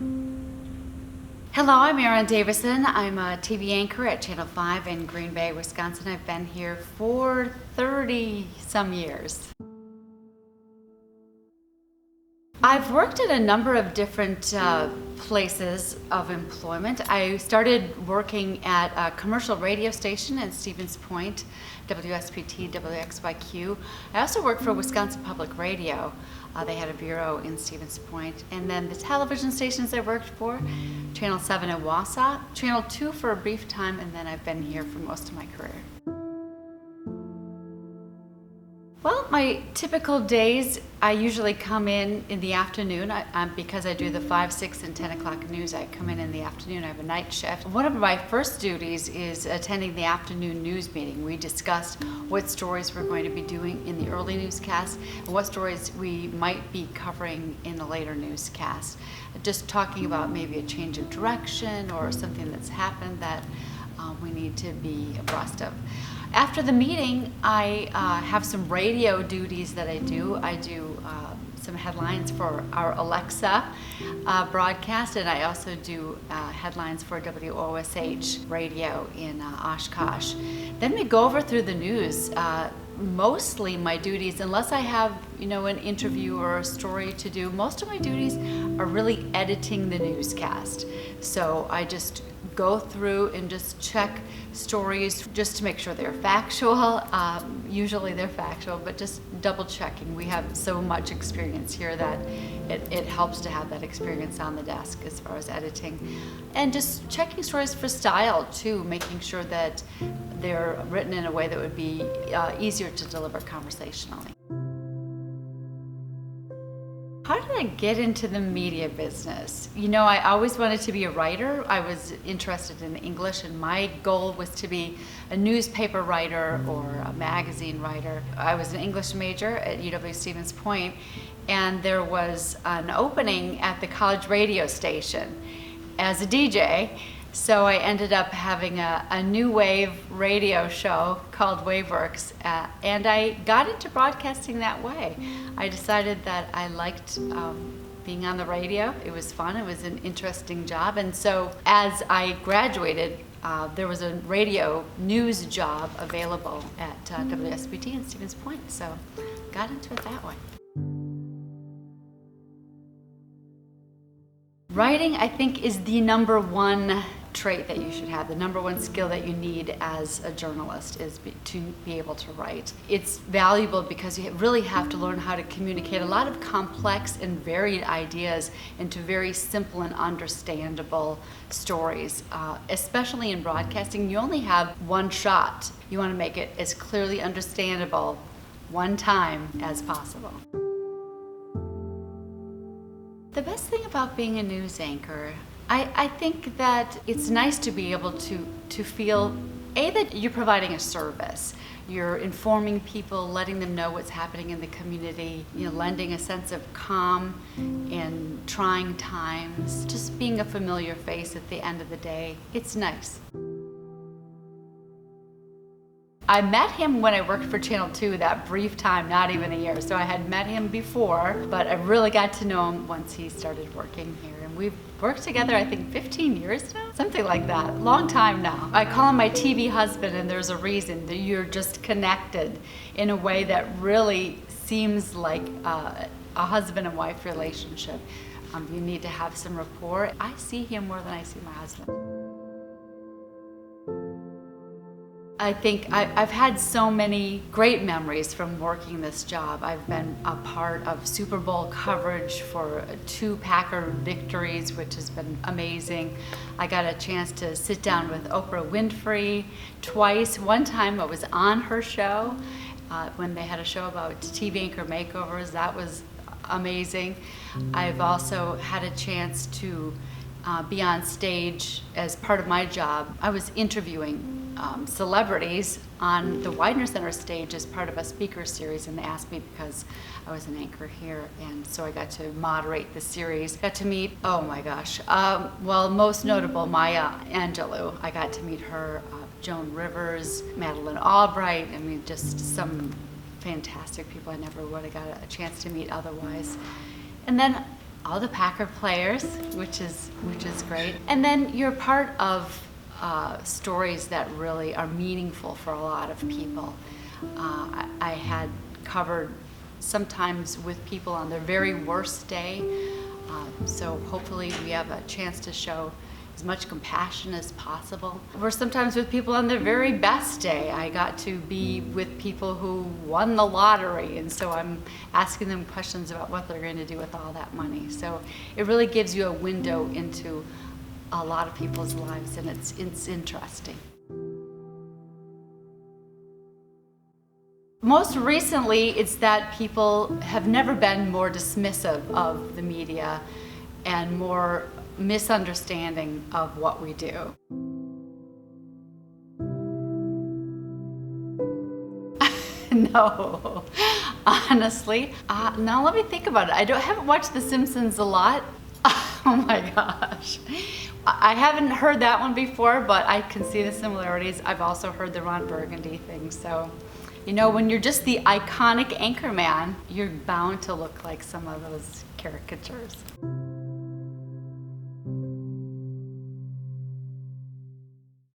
Hello, I'm Erin Davisson. I'm a TV anchor at Channel 5 in Green Bay, Wisconsin. I've been here for 30 some years. I've worked at a number of different places of employment. I started working at a commercial radio station in Stevens Point, WSPT, WXYQ. I also worked for Wisconsin Public Radio. They had a bureau in Stevens Point. And then the television stations I worked for, Channel 7 in Wausau, Channel 2 for a brief time, and then I've been here for most of my career. Well, my typical days, I usually come in the afternoon because I do the 5, 6, and 10 o'clock news. I come in the afternoon. I have a night shift. One of my first duties is attending the afternoon news meeting. We discussed what stories we're going to be doing in the early newscast and what stories we might be covering in the later newscast. Just talking about maybe a change of direction or something that's happened that we need to be abreast of. After the meeting, I have some radio duties that I do. I do some headlines for our Alexa broadcast, and I also do headlines for WOSH radio in Oshkosh. Then we go over through the news. Mostly my duties, unless I have an interview or a story to do, most of my duties are really editing the newscast. So I just go through and just check stories just to make sure they're factual. Usually they're factual, but just double checking. We have so much experience here that it helps to have that experience on the desk as far as editing. And just checking stories for style too, making sure that they're written in a way that would be easier to deliver conversationally. How did I get into the media business? I always wanted to be a writer. I was interested in English, and my goal was to be a newspaper writer or a magazine writer. I was an English major at UW-Stevens Point, and there was an opening at the college radio station as a DJ. So I ended up having a new wave radio show called Waveworks, and I got into broadcasting that way. I decided that I liked being on the radio. It was fun. It was an interesting job. And so as I graduated, there was a radio news job available at WSPT in Stevens Point. So got into it that way. Writing, I think, is the number one trait that you should have. The number one skill that you need as a journalist is to be able to write. It's valuable because you really have to learn how to communicate a lot of complex and varied ideas into very simple and understandable stories. Especially in broadcasting, you only have one shot. You want to make it as clearly understandable one time as possible. The best thing about being a news anchor, I think that it's nice to be able to feel, that you're providing a service. You're informing people, letting them know what's happening in the community, lending a sense of calm in trying times, just being a familiar face at the end of the day. It's nice. I met him when I worked for Channel 2, that brief time, not even a year. So I had met him before, but I really got to know him once he started working here. And we've worked together, I think, 15 years now? Something like that. Long time now. I call him my TV husband, and there's a reason that you're just connected in a way that really seems like a husband and wife relationship. You need to have some rapport. I see him more than I see my husband. I think I've had so many great memories from working this job. I've been a part of Super Bowl coverage for 2 Packer victories, which has been amazing. I got a chance to sit down with Oprah Winfrey twice. One time I was on her show when they had a show about TV anchor makeovers. That was amazing. I've also had a chance to be on stage as part of my job. I was interviewing celebrities on the Widener Center stage as part of a speaker series, and they asked me because I was an anchor here, and so I got to moderate the series. Got to meet, oh my gosh, well, most notable, Maya Angelou. I got to meet her, Joan Rivers, Madeleine Albright. I mean, just some fantastic people I never would have got a chance to meet otherwise. And then all the Packer players, which is great. And then you're part of stories that really are meaningful for a lot of people. I had covered sometimes with people on their very worst day, so hopefully we have a chance to show as much compassion as possible. Or sometimes with people on their very best day. I got to be with people who won the lottery, and so I'm asking them questions about what they're going to do with all that money. So it really gives you a window into a lot of people's lives, and it's interesting. Most recently, it's that people have never been more dismissive of the media and more misunderstanding of what we do. No, honestly. Now let me think about it. I haven't watched The Simpsons a lot. Oh my gosh. I haven't heard that one before, but I can see the similarities. I've also heard the Ron Burgundy thing. So, you know, when you're just the iconic anchorman, you're bound to look like some of those caricatures.